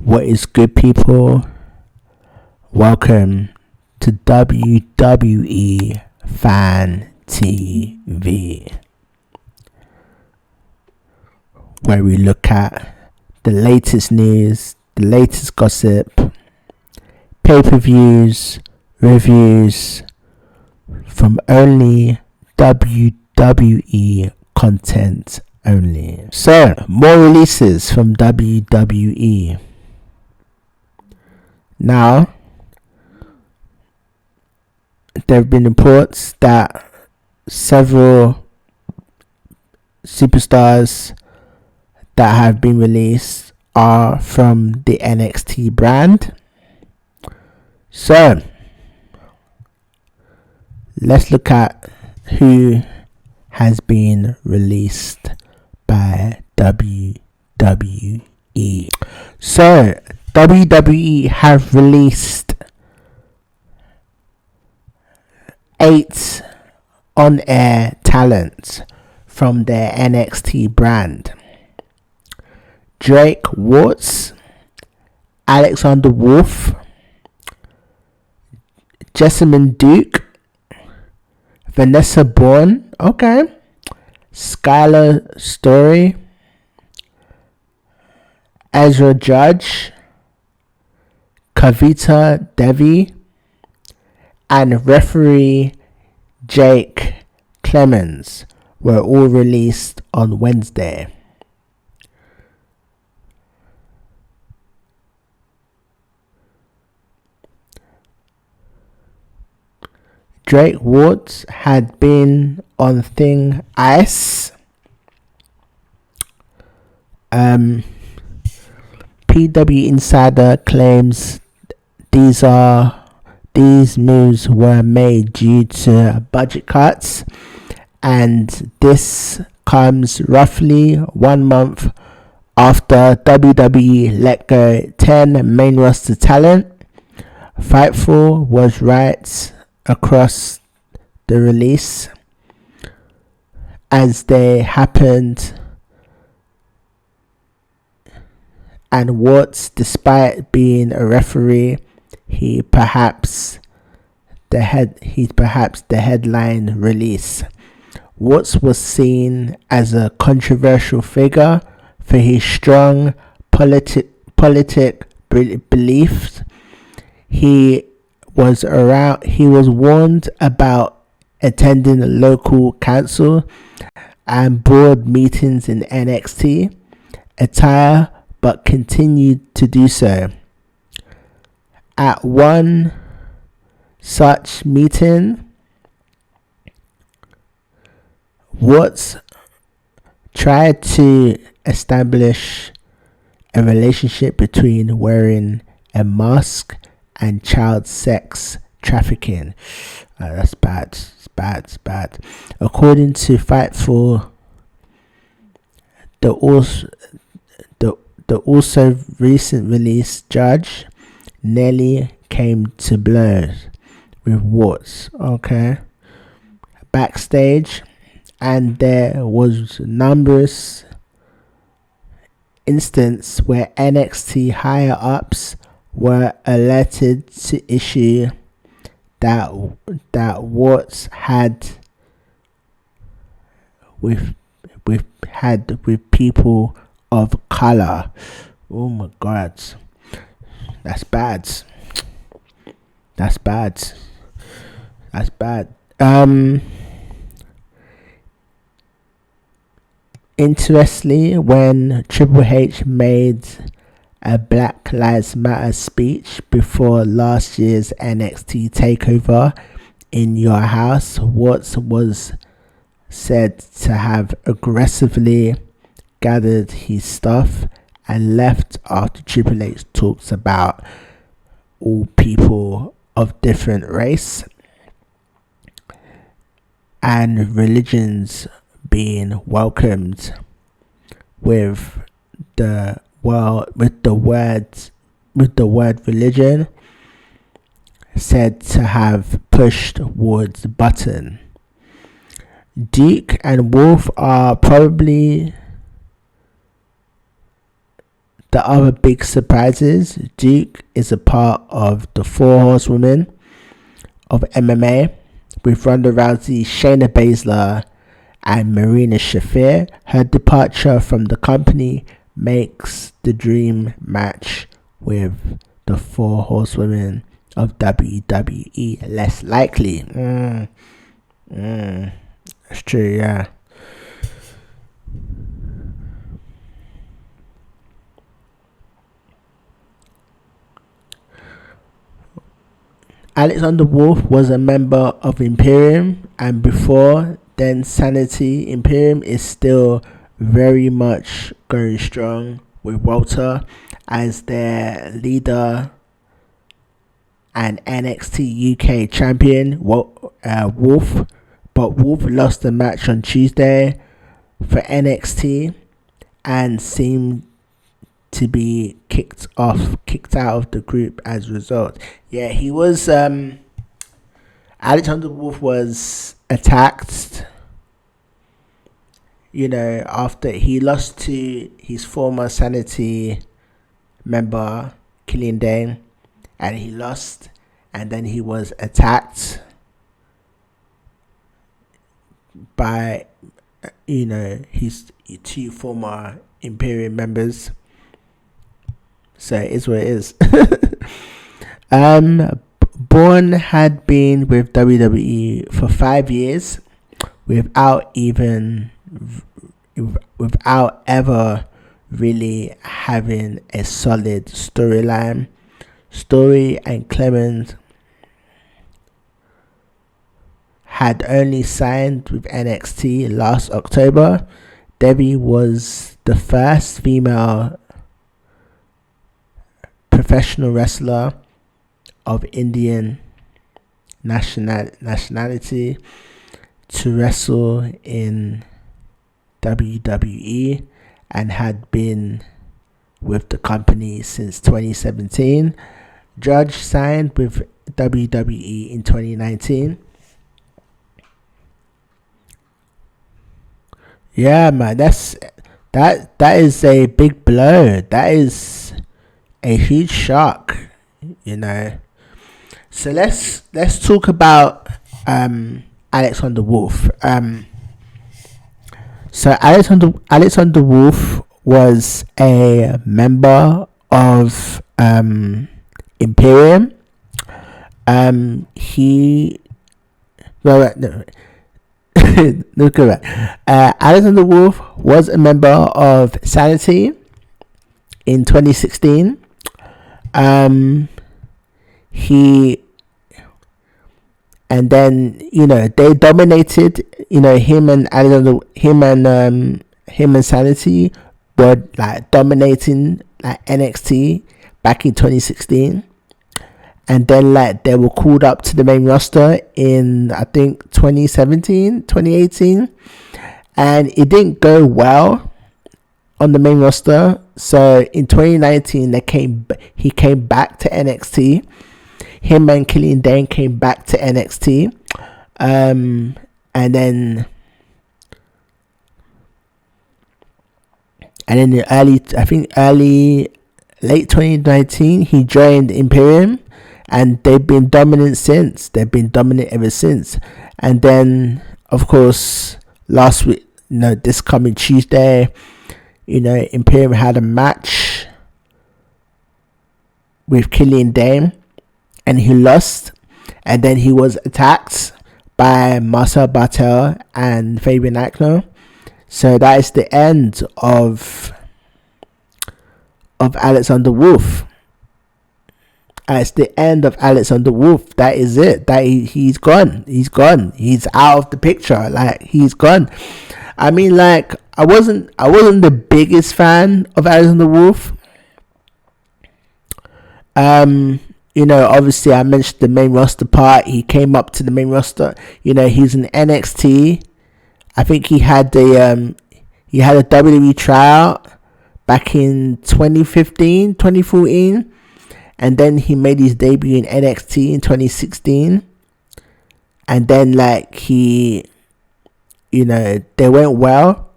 What is good, people? Welcome to WWE Fan TV, where we look at the latest news, the latest gossip, pay-per-views, reviews from only WWE content only. So, more releases from WWE. Now, there have been reports that several superstars that have been released are from the NXT brand. So, let's look at who has been released by WWE. So, WWE have released 8 on-air talents from their NXT brand. Drake Wuertz, Alexander Wolfe, Jessamyne Duke, Vanessa Bourne, Skyler Story, Ezra Judge, Kavita Devi, and referee Clemons were all released on Wednesday. Drake Wuertz had been on Thing Ice. PW Insider claims these moves were made due to budget cuts, and this comes roughly 1 month after WWE let go 10 main roster talent. Fightful was right across the release as they happened, and Wuertz, despite being a referee, he's perhaps the headline release. Wuertz was seen as a controversial figure for his strong politic beliefs. He was warned about attending local council and board meetings in NXT attire, but continued to do so. At one such meeting, Wuertz tried to establish a relationship between wearing a mask and child sex trafficking. That's bad. It's bad. According to Fightful, the also recent release Judge nearly came to blows with Wuertz, backstage, and there was numerous instances where NXT higher ups were alerted to issue that Wuertz had with people of color. Oh my God, that's bad. Interestingly, when Triple H made a Black Lives Matter speech before last year's NXT takeover in Your House, Wuertz was said to have aggressively gathered his stuff and left after Triple H talks about all people of different race and religions being welcomed with the word religion said to have pushed Wuertz button. Duke and Wolfe are probably the other big surprises, Duke is a part of the Four Horsewomen of MMA with Ronda Rousey, Shayna Baszler, and Marina Shafir. Her departure from the company makes the dream match with the Four Horsewomen of WWE less likely. That's true, yeah. Alexander Wolfe was a member of Imperium, and before then Sanity. Imperium is still very much going strong with Walter as their leader and NXT UK champion, Wolfe. But Wolfe lost the match on Tuesday for NXT and seemed to be kicked out of the group as a result. Yeah, he was Alexander Wolfe was attacked, after he lost to his former Sanity member Killian Dane, and he lost, and then he was attacked by his two former Imperium members. So it is what it is. Bourne had been with WWE for 5 years without ever really having a solid storyline. Story and Clemons had only signed with NXT last October. Devi was the first female professional wrestler of Indian nationality to wrestle in WWE and had been with the company since 2017. Judge signed with WWE in 2019. Yeah, man, that is a big blow. That is a huge shock, So let's talk about Alexander Wolfe. So Alexander Wolfe was a member of Imperium. Look at that. Alexander Wolfe was a member of Sanity in 2016. And then they dominated. Him and Sanity were like dominating like NXT back in 2016. And then they were called up to the main roster in I think 2017, 2018, and it didn't go well on the main roster. So in 2019 he came back to NXT. Him and Killian Dane came back to NXT, and then late 2019 he joined Imperium. And they've been dominant since. They've been dominant ever since. And then, of course, last week, this coming Tuesday, Imperium had a match with Killian Dane, and he lost. And then he was attacked by Marcel Bartel and Fabian Aichner. So that is the end of Alexander Wolfe. It's the end of Alexander Wolfe. That is it. He's gone. He's gone. He's out of the picture. He's gone. I mean, I wasn't the biggest fan of Alexander Wolfe. Obviously I mentioned the main roster part. He came up to the main roster. He's in NXT. I think he had a WWE tryout back in 2015, 2014. And then he made his debut in NXT in 2016. And then they went well.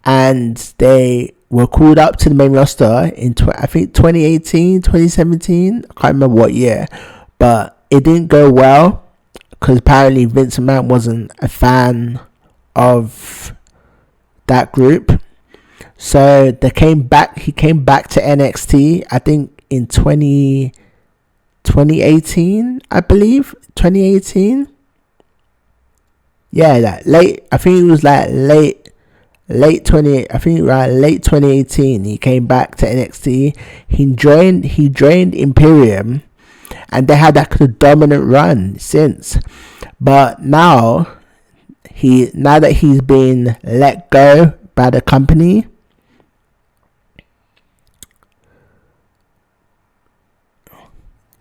And they were called up to the main roster in I think 2018, 2017. I can't remember what year, but it didn't go well because apparently Vince McMahon wasn't a fan of that group. So they came back. He came back to NXT, I think in 2018, I believe 2018. Yeah, like late. I think it was like late 2018. He came back to NXT. He joined Imperium, and they had that dominant run since. But now that he's been let go by the company,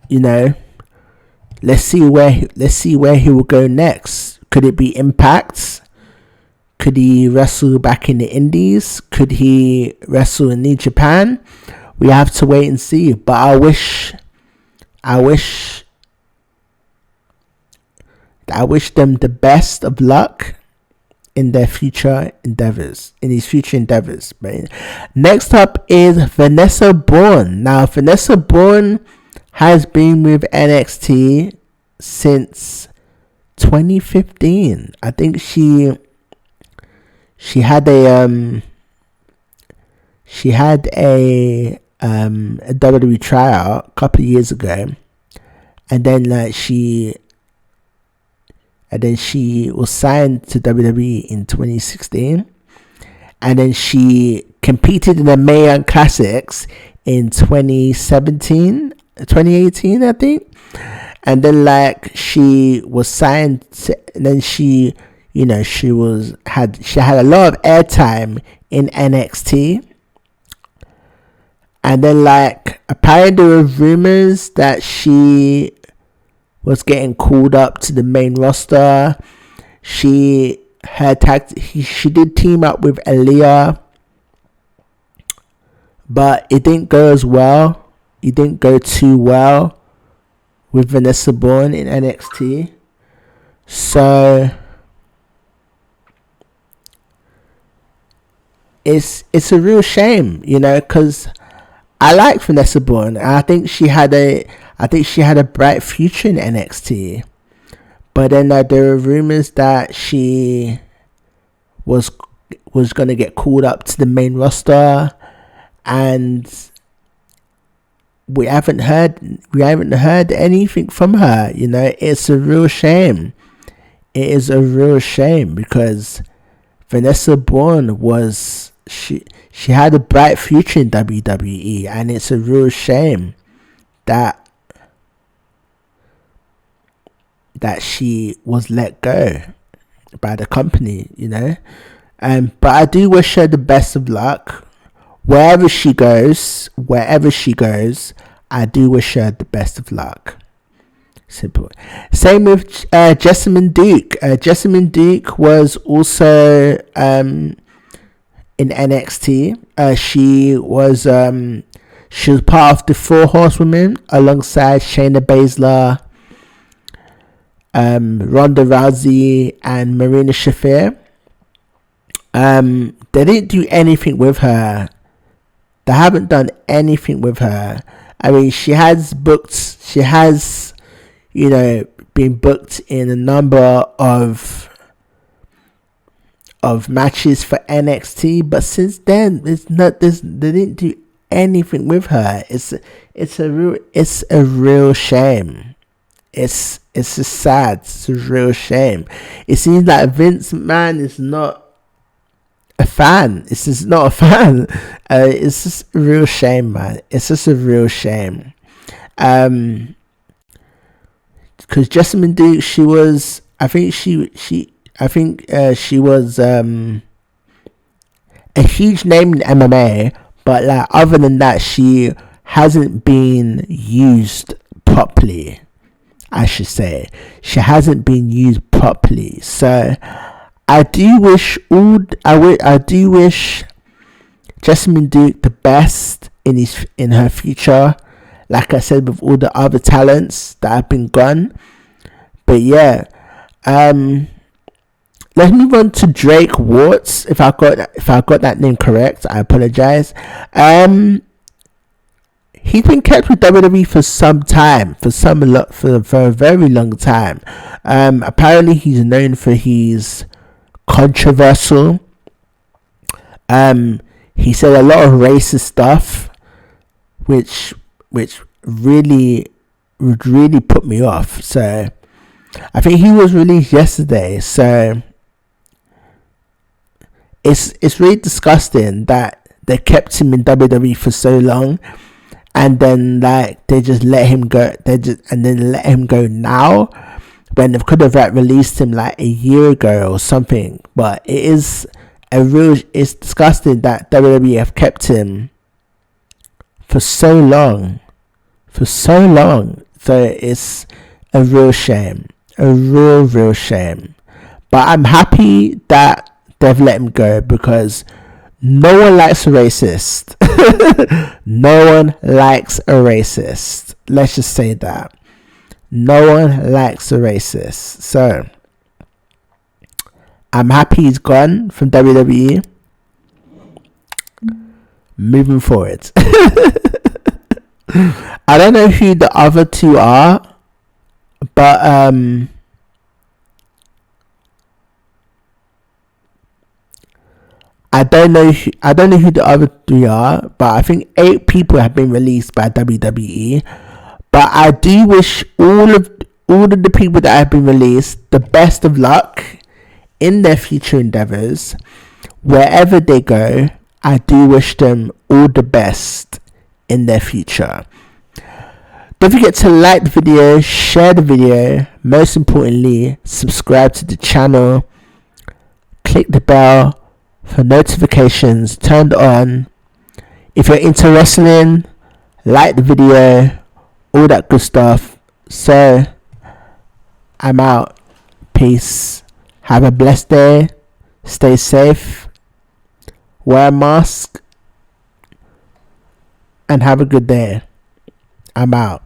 you know, let's see where he will go next. Could it be Impact? Could he wrestle back in the Indies? Could he wrestle in New Japan? We have to wait and see. But I wish them the best of luck in their future endeavors. But next up is Vanessa Bourne. Now, Vanessa Bourne has been with NXT since 2015. I think she had a WWE tryout a couple of years ago, and then she was signed to WWE in 2016, and then she competed in the Mae Young Classics in 2018, I think. And then she was signed to, and then she had a lot of airtime in NXT. And then apparently there were rumors that she was getting called up to the main roster. She did team up with Aaliyah, but it didn't go as well. It didn't go too well with Vanessa Bourne in NXT. So it's a real shame, because I like Vanessa Bourne. I think she had a bright future in NXT. But then there were rumors that she was going to get called up to the main roster, and we haven't heard anything from her. It's a real shame. It is a real shame because Vanessa Bourne she had a bright future in WWE, and it's a real shame that she was let go by the company, but I do wish her the best of luck. Wherever she goes, I do wish her the best of luck. Simple. Same with Jessamyne Duke. Jessamyne Duke was also in NXT. She was part of the Four Horsewomen alongside Shayna Baszler, Ronda Rousey, and Marina Shafir. They didn't do anything with her. They haven't done anything with her. I mean, she has been booked in a number of matches for NXT, but since then they didn't do anything with her. It's a real shame. It's sad. It's a real shame. It seems like Vince McMahon is not a fan. It's just not a fan. It's just a real shame, man. It's just a real shame. Because Jessamyne Duke, she was a huge name in MMA, but other than that, she hasn't been used properly. I should say she hasn't been used properly. So I do wish Jessamyne Duke the best in her future. Like I said, with all the other talents that have been gone. But yeah, let's move on to Drake Wuertz. If I got that name correct, I apologize. He's been kept with WWE for some time, for a very long time. Apparently, he's known for his controversial. He said a lot of racist stuff, which really put me off. So I think he was released yesterday. So it's really disgusting that they kept him in WWE for so long, and then they just let him go. Let him go now, when they could have released him a year ago or something. But it's disgusting that WWE have kept him for so long. So it's a real shame. A real shame. But I'm happy that they've let him go, because no one likes a racist. No one likes a racist. Let's just say that. No one likes a racist. So I'm happy he's gone from WWE. Moving forward. I don't know who the other two are, but I don't know who the other three are, but I think 8 people have been released by WWE. But I do wish all of the people that have been released the best of luck in their future endeavors. Wherever they go, I do wish them all the best in their future. Don't forget to like the video, share the video, most importantly, subscribe to the channel, click the bell for notifications turned on. If you're into wrestling, like the video, all that good stuff. So I'm out. Peace. Have a blessed day. Stay safe. Wear a mask. And have a good day. I'm out.